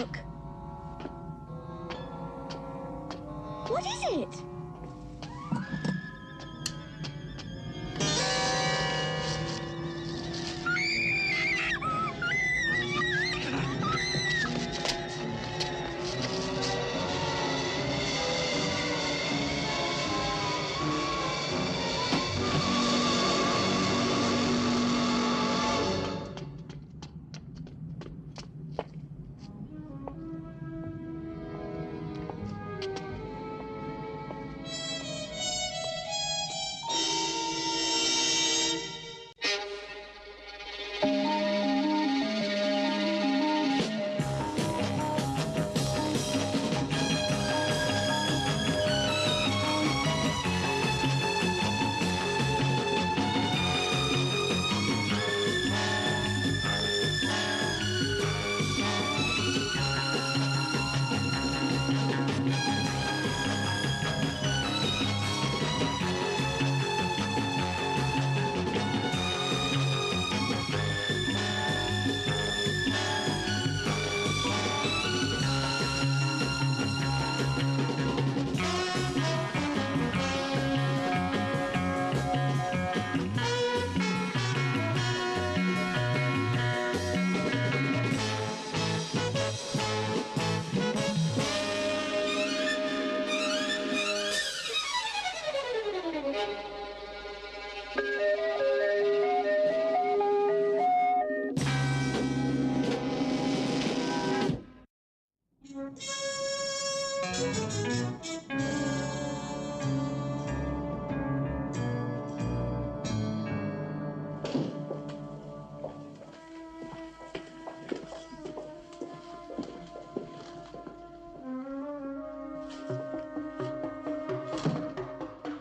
Look. What is it?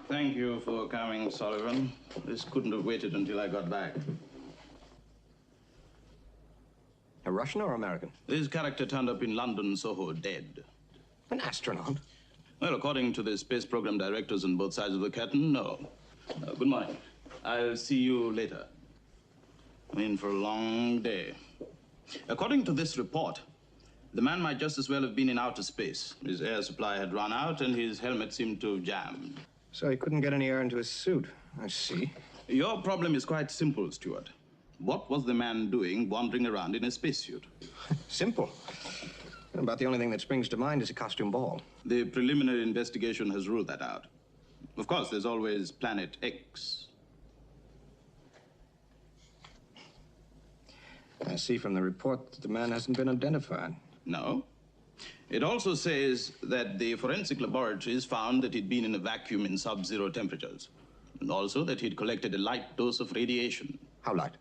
Thank you for coming, Sullivan. This couldn't have waited until I got back. A Russian or American? This character turned up in London, Soho, dead. An astronaut? Well, according to the space program directors on both sides of the curtain, no. Good morning. I'll see you later. I'm in for a long day. According to this report, the man might just as well have been in outer space. His air supply had run out and his helmet seemed to have jammed. So he couldn't get any air into his suit. I see. Your problem is quite simple, Stuart. What was the man doing wandering around in a spacesuit? Simple. About the only thing that springs to mind is a costume ball. The preliminary investigation has ruled that out. Of course, there's always Planet X. I see from the report that the man hasn't been identified. No. It also says that the forensic laboratories found that he'd been in a vacuum in sub-zero temperatures. And also that he'd collected a light dose of radiation. How light?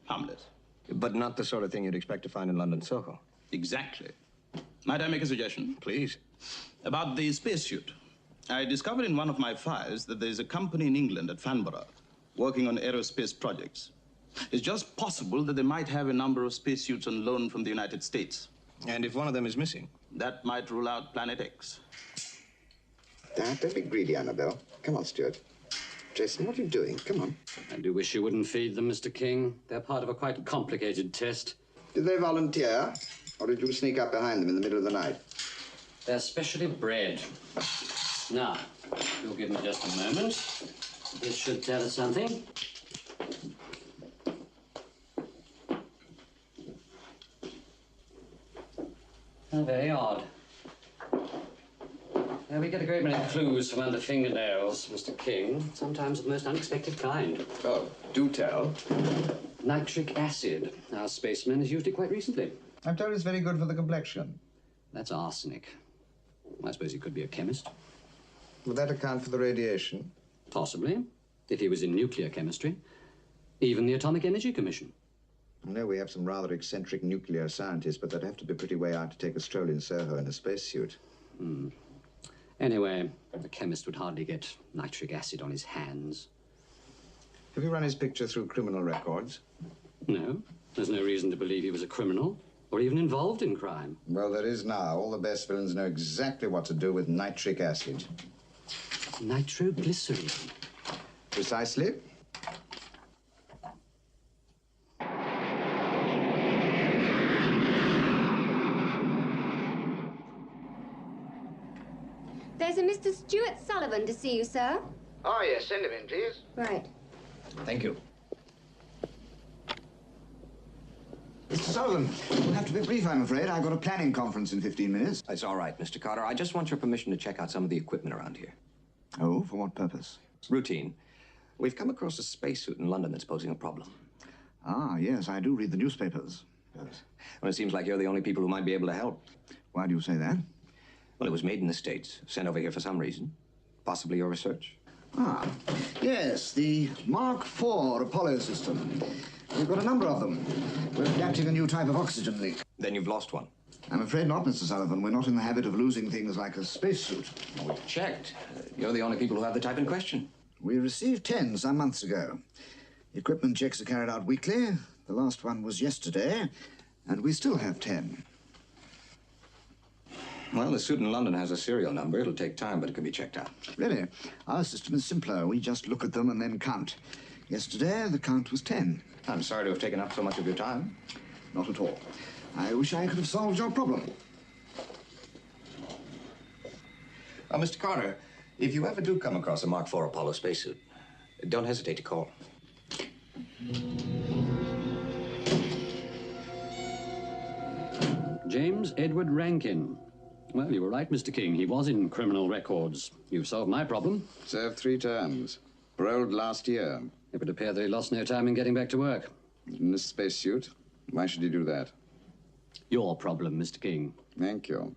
Harmless. But not the sort of thing you'd expect to find in London, Soho. Exactly. Might I make a suggestion? Please. About the spacesuit. I discovered in one of my files that there's a company in England at Farnborough working on aerospace projects. It's just possible that they might have a number of spacesuits on loan from the United States. And if one of them is missing? That might rule out Planet X. Dad, don't be greedy, Annabelle. Come on, Stuart. Jason, what are you doing? Come on. I do wish you wouldn't feed them, Mr. King. They're part of a quite complicated test. Did they volunteer? Or did you sneak up behind them in the middle of the night? They're specially bred. Now, you'll give me just a moment. This should tell us something. How very odd. We get a great many clues from under fingernails, Mr. King. Sometimes of the most unexpected kind. Oh, do tell. Nitric acid. Our spaceman has used it quite recently. I'm told it's very good for the complexion. That's arsenic. I suppose he could be a chemist. Would that account for the radiation? Possibly, if he was in nuclear chemistry. Even the Atomic Energy Commission. I know we have some rather eccentric nuclear scientists, but they'd have to be pretty way out to take a stroll in Soho in a spacesuit. Anyway, the chemist would hardly get nitric acid on his hands. Have you run his picture through criminal records? No, there's no reason to believe he was a criminal or even involved in crime. Well, there is now. All the best villains know exactly what to do with nitric acid. Nitroglycerin. Precisely. There's a Mr. Stuart Sullivan to see you, sir. Oh, yes, send him in, please. Right. Thank you. Mr. Sullivan, you'll have to be brief, I'm afraid. I've got a planning conference in 15 minutes. It's all right, Mr. Carter. I just want your permission to check out some of the equipment around here. Oh, for what purpose? Routine. We've come across a spacesuit in London that's posing a problem. Ah, yes, I do read the newspapers. Yes. Well, it seems like you're the only people who might be able to help. Why do you say that? Well, it was made in the States, sent over here for some reason. Possibly your research. Ah, yes, the Mark IV Apollo system. We've got a number of them. We're adapting a new type of oxygen leak. Then you've lost one. I'm afraid not, Mr. Sullivan. We're not in the habit of losing things like a spacesuit. Well, we've checked. You're the only people who have the type in question. We received 10 some months ago. Equipment checks are carried out weekly. The last one was yesterday, and we still have 10. Well, the suit in London has a serial number. It'll take time, but it can be checked out. Really? Our system is simpler. We just look at them and then count. Yesterday, the count was 10. I'm sorry to have taken up so much of your time. Not at all. I wish I could have solved your problem. Mr. Carter, if you ever do come across a Mark IV Apollo spacesuit, don't hesitate to call. James Edward Rankin. Well, you were right, Mr. King. He was in criminal records. You've solved my problem. Served 3 terms. Paroled last year. It would appear that he lost no time in getting back to work. In a spacesuit. Why should he do that? Your problem, Mr. King. Thank you.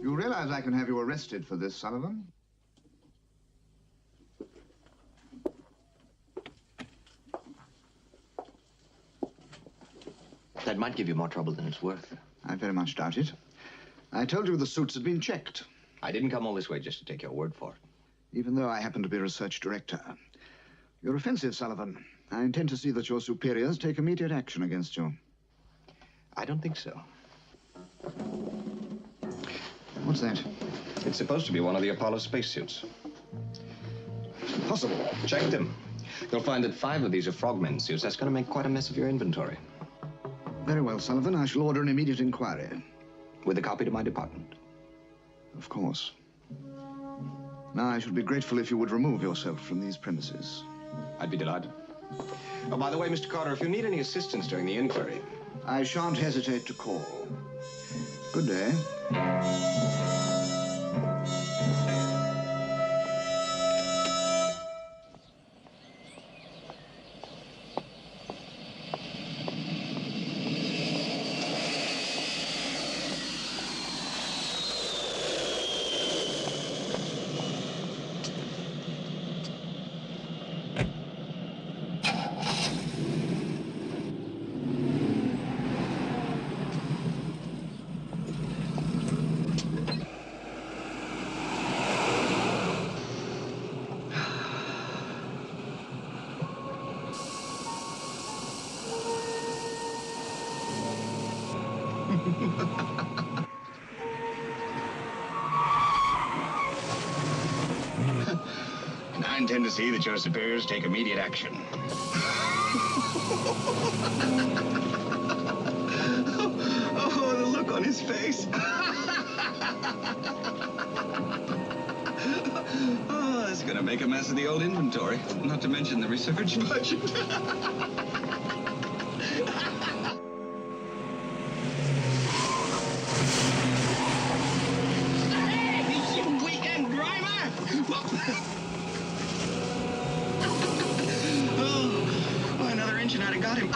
You realize I can have you arrested for this, Sullivan? That might give you more trouble than it's worth. I very much doubt it. I told you the suits had been checked. I didn't come all this way just to take your word for it. Even though I happen to be research director. You're offensive, Sullivan. I intend to see that your superiors take immediate action against you. I don't think so. What's that? It's supposed to be one of the Apollo spacesuits. Impossible. Check them. You'll find that 5 of these are frogmen suits. That's going to make quite a mess of your inventory. Very well, Sullivan. I shall order an immediate inquiry. With a copy to my department. Of course. Now, I should be grateful if you would remove yourself from these premises. I'd be delighted. Oh, by the way, Mr. Carter, if you need any assistance during the inquiry... I shan't hesitate to call. Good day. I intend to see that your superiors take immediate action. space. Oh, it's gonna make a mess of the old inventory. Not to mention the research budget. Hey, you weekend driver! Oh, another inch and I'd have got him.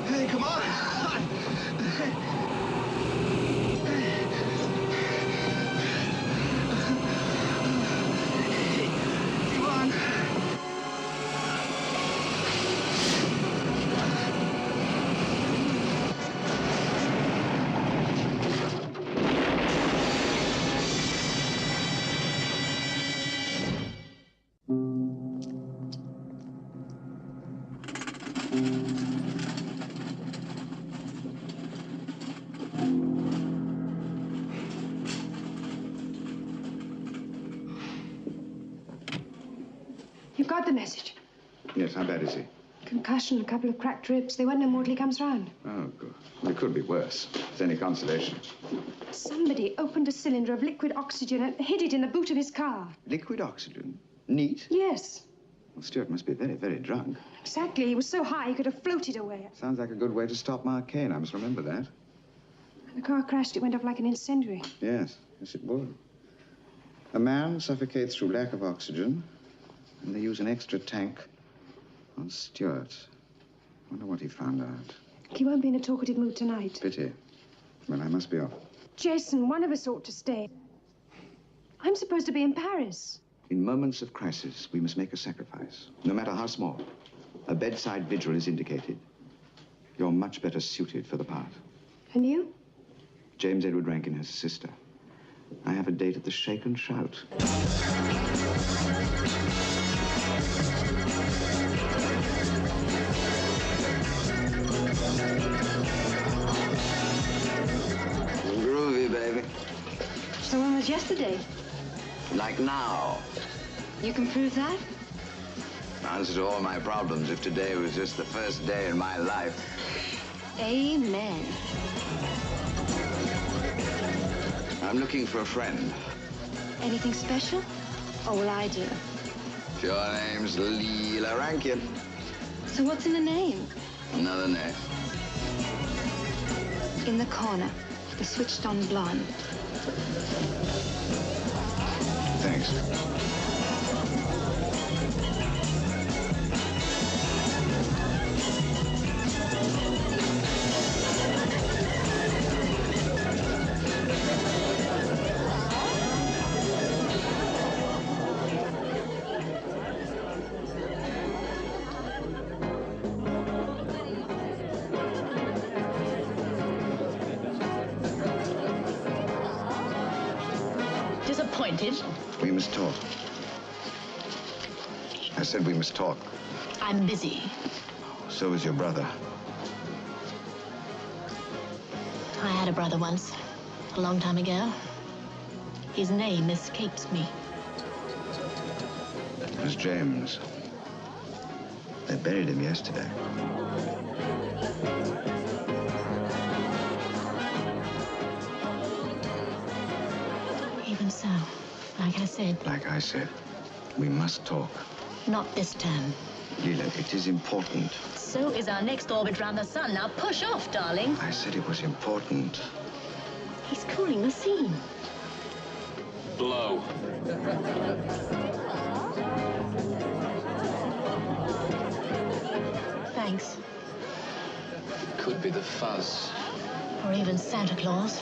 Hey, come on! Come on! You've got the message. Yes, how bad is he? Concussion, a couple of cracked ribs. They won't know more till he comes round. Oh, good. Well, it could be worse. If there's any consolation. Somebody opened a cylinder of liquid oxygen and hid it in the boot of his car. Liquid oxygen? Neat? Yes, Well, Stuart must be very, very drunk. exactly. He was so high he could have floated away. Sounds like a good way to stop Mark Kane. I must remember that. When the car crashed, it went off like an incendiary. Yes, yes, it would. A man suffocates through lack of oxygen, and they use an extra tank on Stuart. Wonder what he found out. He won't be in a talkative mood tonight. Pity. Well, I must be off. Jason, one of us ought to stay. I'm supposed to be in Paris. In moments of crisis, we must make a sacrifice, no matter how small. A bedside vigil is indicated. You're much better suited for the part. And you? James Edward Rankin has a sister. I have a date at the Shake and Shout. Groovy, baby. So when was yesterday? Like now. You can prove that? Answer to all my problems if today was just the first day in my life. Amen. I'm looking for a friend. Anything special? Oh, well, I do. Your name's Leela Rankin. So what's in the name? Another name. In the corner, the switched-on blonde. Thanks. Disappointed? We must talk. I said we must talk. I'm busy. So is your brother. I had a brother once, a long time ago. His name escapes me. It was James. They buried him yesterday. Even so, like I said, we must talk. not this time. Leela, it is important. So is our next orbit round the sun. Now push off, darling. I said it was important. He's cooling the scene. Blow. Thanks. Could be the fuzz. Or even Santa Claus.